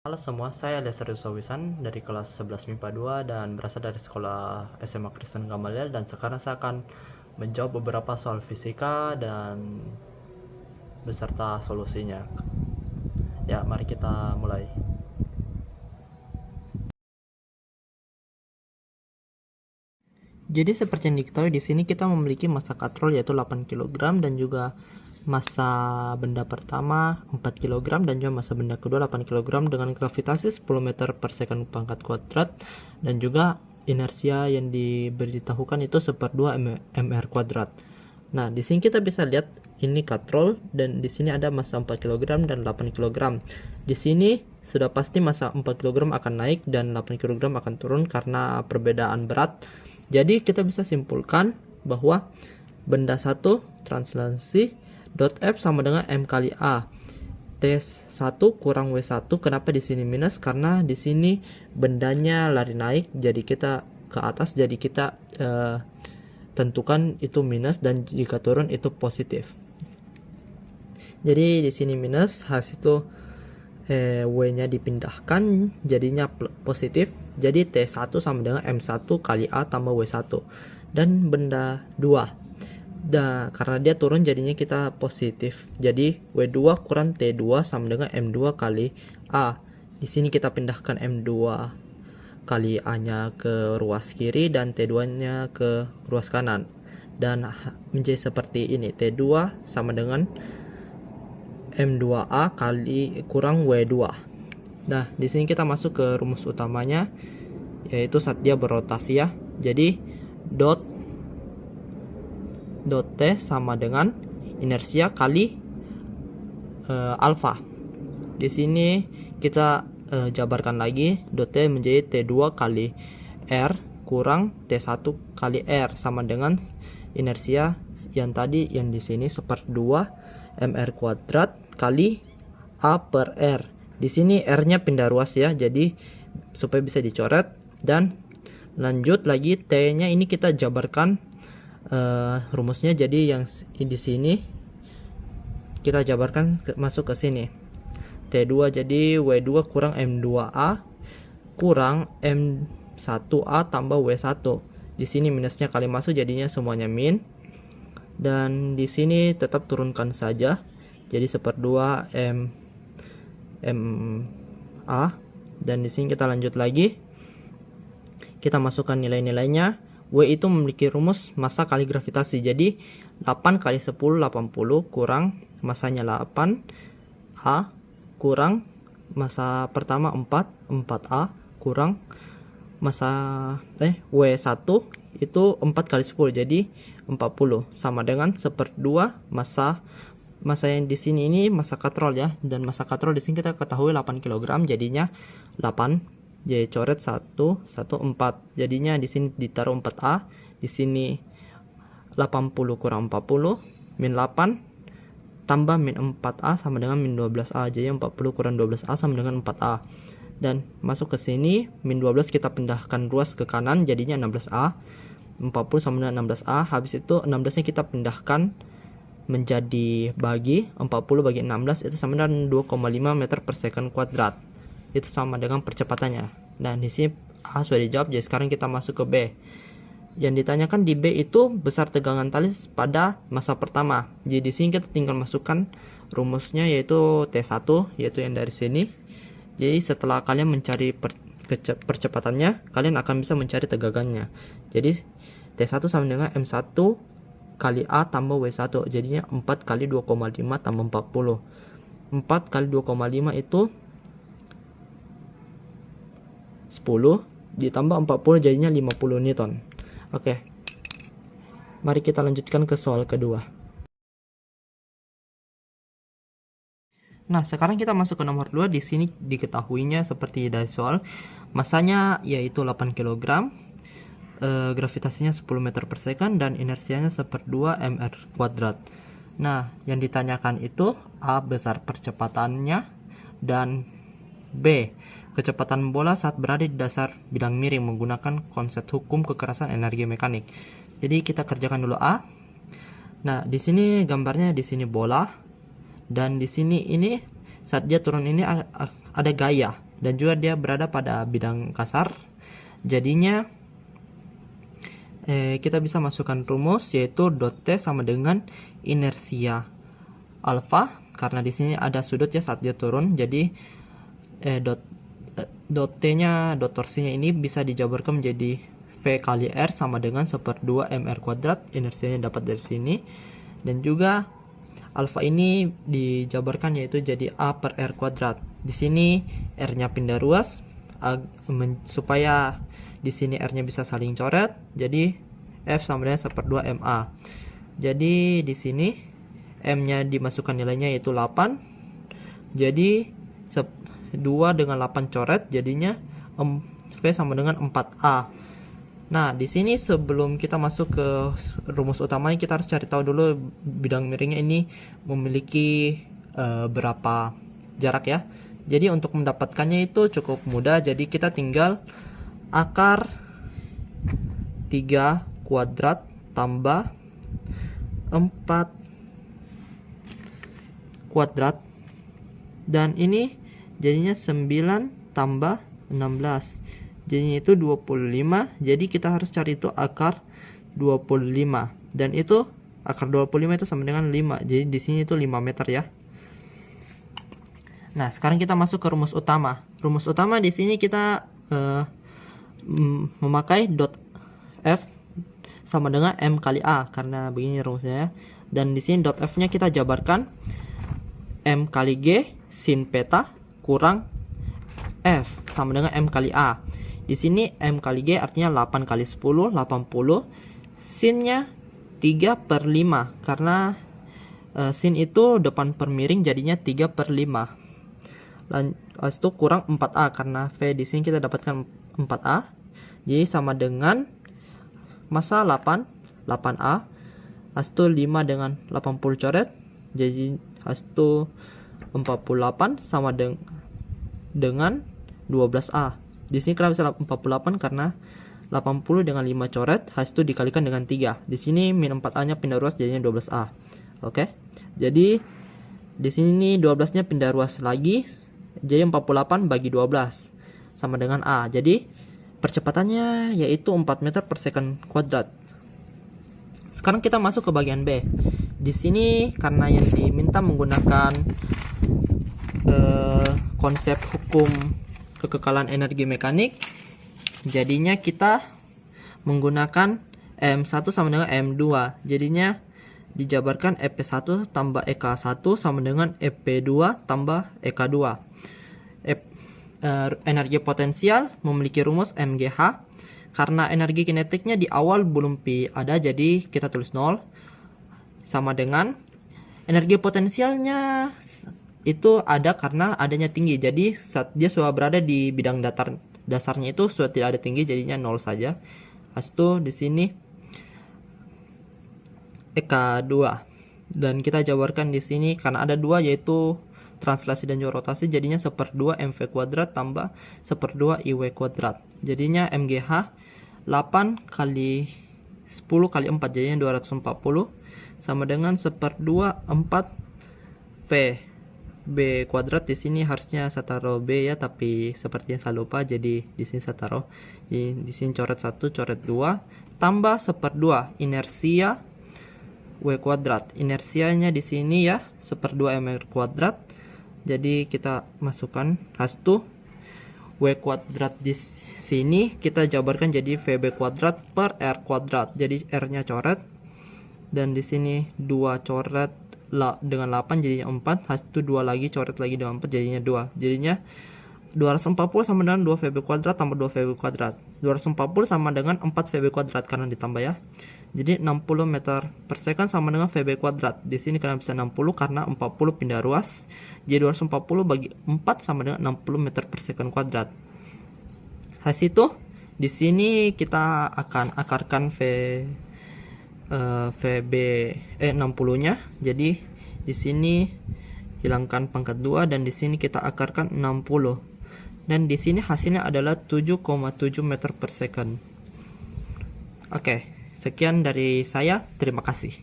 Halo semua, saya Eliezer Yusowisan dari kelas 11 MIPA 2 dan berasal dari sekolah SMA Kristen Gamaliel, dan sekarang saya akan menjawab beberapa soal fisika dan beserta solusinya. Ya, mari kita mulai. Jadi seperti yang diketahui di sini kita memiliki massa katrol yaitu 8 kg dan juga massa benda pertama 4 kg dan juga massa benda kedua 8 kg dengan gravitasi 10 meter per second pangkat kuadrat, dan juga inersia yang diberitahukan itu 1/2 mr kuadrat. Nah, di sini kita bisa lihat ini katrol dan di sini ada massa 4 kg dan 8 kg. Di sini sudah pasti massa 4 kg akan naik dan 8 kg akan turun karena perbedaan berat. Jadi kita bisa simpulkan bahwa benda 1 translasi dot F sama dengan M kali A. T1 kurang W1. Kenapa di sini minus? Karena di sini bendanya lari naik, jadi kita ke atas, jadi kita tentukan itu minus, dan jika turun itu positif. Jadi di sini minus, hasil itu W-nya dipindahkan jadinya positif. Jadi T1 sama dengan M1 kali A tambah W1. Dan benda 2. Karena dia turun jadinya kita positif. Jadi W2 kurang T2 sama dengan M2 kali A. Di sini kita pindahkan M2 kali A-nya ke ruas kiri dan T2-nya ke ruas kanan. Dan menjadi seperti ini. T2 sama dengan M2A kali kurang W2. Nah, di sini kita masuk ke rumus utamanya, yaitu saat dia berotasi ya. Jadi dot T sama dengan inersia kali alfa. Di sini kita jabarkan lagi, dot T menjadi T2 kali R kurang T1 kali R sama dengan inersia yang tadi yang di sini 1/2 mr kuadrat kali A per R. Di sini R-nya pindah ruas ya, jadi supaya bisa dicoret. Dan lanjut lagi T-nya ini kita jabarkan rumusnya, jadi yang di sini kita jabarkan masuk ke sini. T2 jadi W2 kurang M2A kurang M1A tambah W1. Di sini minusnya kali masuk jadinya semuanya min. Dan di sini tetap turunkan saja. Jadi 1/2 MA. Dan di sini kita lanjut lagi. Kita masukkan nilai-nilainya. W itu memiliki rumus massa kali gravitasi. Jadi 8 kali 10 80 kurang massanya 8 A kurang massa pertama 4 A kurang massa W1 itu 4 kali 10 jadi 40 sama dengan 1/2 massa yang di sini ini massa katrol ya, dan massa katrol di sini kita ketahui 8 kg jadinya 8. Jadi coret 1 4. Jadinya di sini ditaruh 4A, di sini 80 kurang 40 min 8 tambah min 4A sama dengan min 12A. Jadi 40 kurang 12A sama dengan 4A. Dan masuk ke sini min 12 kita pindahkan ruas ke kanan jadinya 16A. 40 sama dengan 16A. Habis itu 16-nya kita pindahkan menjadi bagi 40 bagi 16 itu sama dengan 2,5 meter per second kuadrat. Itu sama dengan percepatannya. Nah, di sini A sudah dijawab. Jadi sekarang kita masuk ke B. Yang ditanyakan di B itu besar tegangan tali pada massa pertama. Jadi di sini kita tinggal masukkan rumusnya, yaitu T1, yaitu yang dari sini. Jadi setelah kalian mencari percepatannya, kalian akan bisa mencari tegangannya. Jadi T1 sama dengan M1 kali A tambah W1. Jadinya 4 kali 2,5 tambah 40. 4 kali 2,5 itu 10 ditambah 40 jadinya 50 Newton. Oke. Mari kita lanjutkan ke soal kedua. Nah, sekarang kita masuk ke nomor 2. Di sini diketahuinya seperti dari soal. Masanya yaitu 8 kg. Gravitasinya 10 meter per second dan inersianya 1/2 mr kuadrat. Nah, yang ditanyakan itu A besar percepatannya dan B kecepatan bola saat berada di dasar bidang miring menggunakan konsep hukum kekerasan energi mekanik. Jadi kita kerjakan dulu A. Nah, di sini gambarnya di sini bola, dan di sini ini saat dia turun ini ada gaya. dan juga dia berada pada bidang kasar. Jadinya kita bisa masukkan rumus, yaitu dot T sama dengan inersia alfa, karena di sini ada sudut ya saat dia turun. Jadi dot T-nya, dot torsinya ini bisa dijabarkan menjadi V kali R sama dengan 1/2 mr kuadrat. Inersianya dapat dari sini. Dan juga alfa ini dijabarkan yaitu jadi A per R kuadrat. Di sini R-nya pindah ruas supaya di sini R-nya bisa saling coret. Jadi F sama dengan 1/2 MA. Jadi di sini M-nya dimasukkan nilainya yaitu 8. Jadi 2 dengan 8 coret, jadinya V sama dengan 4A. Nah, di sini sebelum kita masuk ke rumus utamanya, kita harus cari tahu dulu bidang miringnya ini memiliki berapa jarak ya. Jadi untuk mendapatkannya itu cukup mudah. Jadi kita tinggal akar 3 kuadrat tambah 4 kuadrat, dan ini jadinya 9 tambah 16, jadinya itu 25. Jadi kita harus cari itu akar 25, dan itu akar 25 itu sama dengan 5. Jadi di sini itu 5 meter ya. Nah, sekarang kita masuk ke rumus utama. Rumus utama di sini kita memakai dot F sama dengan M kali A, karena begini rumusnya. Dan di sini dot F-nya kita jabarkan M kali G sin peta kurang F sama dengan M kali A. Di sini M kali G artinya 8 kali 10, 80. Sinnya 3/5, karena sin itu depan per miring, jadinya 3/5. Lalu itu kurang 4A, karena V di sini kita dapatkan 4A. Jadi sama dengan massa 8A. Hasto 5 dengan 80 coret, jadi hasto 48 sama dengan 12A. Di sini kenapa bisa 48? Karena 80 dengan 5 coret, hasto dikalikan dengan 3. Di sini min 4A-nya pindah ruas, jadinya 12A. Oke. Jadi di sini 12-nya pindah ruas lagi, jadi 48 bagi 12 sama dengan A. Jadi percepatannya yaitu 4 meter per second kuadrat. Sekarang kita masuk ke bagian B. Di sini karena yang diminta menggunakan konsep hukum kekekalan energi mekanik, jadinya kita menggunakan M1 sama dengan M2. Jadinya dijabarkan EP1 tambah EK1 sama dengan EP2 tambah EK2. Energi potensial memiliki rumus MGH. Karena energi kinetiknya di awal belum P ada, jadi kita tulis 0 sama dengan energi potensialnya itu ada karena adanya tinggi. Jadi saat dia sudah berada di bidang dasarnya itu sudah tidak ada tinggi, jadinya 0 saja. Hasto di sini EK2, dan kita jabarkan di sini karena ada 2 yaitu translasi dan juga rotasi, jadinya 1/2 MV kuadrat tambah 1/2 IW kuadrat. Jadinya MGH 8 kali 10 kali 4, jadinya 240 sama dengan 1/2 4 V B kuadrat. Di sini harusnya saya taruh B ya, tapi sepertinya saya lupa, jadi di sini saya taruh. Jadi di sini coret 1, coret 2 tambah 1/2 inersia W kuadrat. Inersianya di sini ya 1/2 mr kuadrat. Jadi kita masukkan hasto W kuadrat di sini kita jabarkan jadi VB kuadrat per R kuadrat. Jadi R-nya coret, dan di sini 2 coret dengan 8 jadinya 4, hasto 2 lagi coret lagi dengan 4 jadinya 2. Jadinya 240 sama dengan 2 VB kuadrat tambah 2 VB kuadrat. 240 sama dengan 4 VB kuadrat karena ditambah ya. Jadi 60 meter per second sama dengan VB kuadrat. Di sini kalian bisa 60 karena 40 pindah ruas. Jadi 240 bagi 4 sama dengan 60 meter per second kuadrat. Hasil itu di sini kita akan akarkan VB 60-nya. Jadi di sini hilangkan pangkat 2 dan di sini kita akarkan 60. Dan di sini hasilnya adalah 7,7 meter per second. Oke. Sekian dari saya, terima kasih.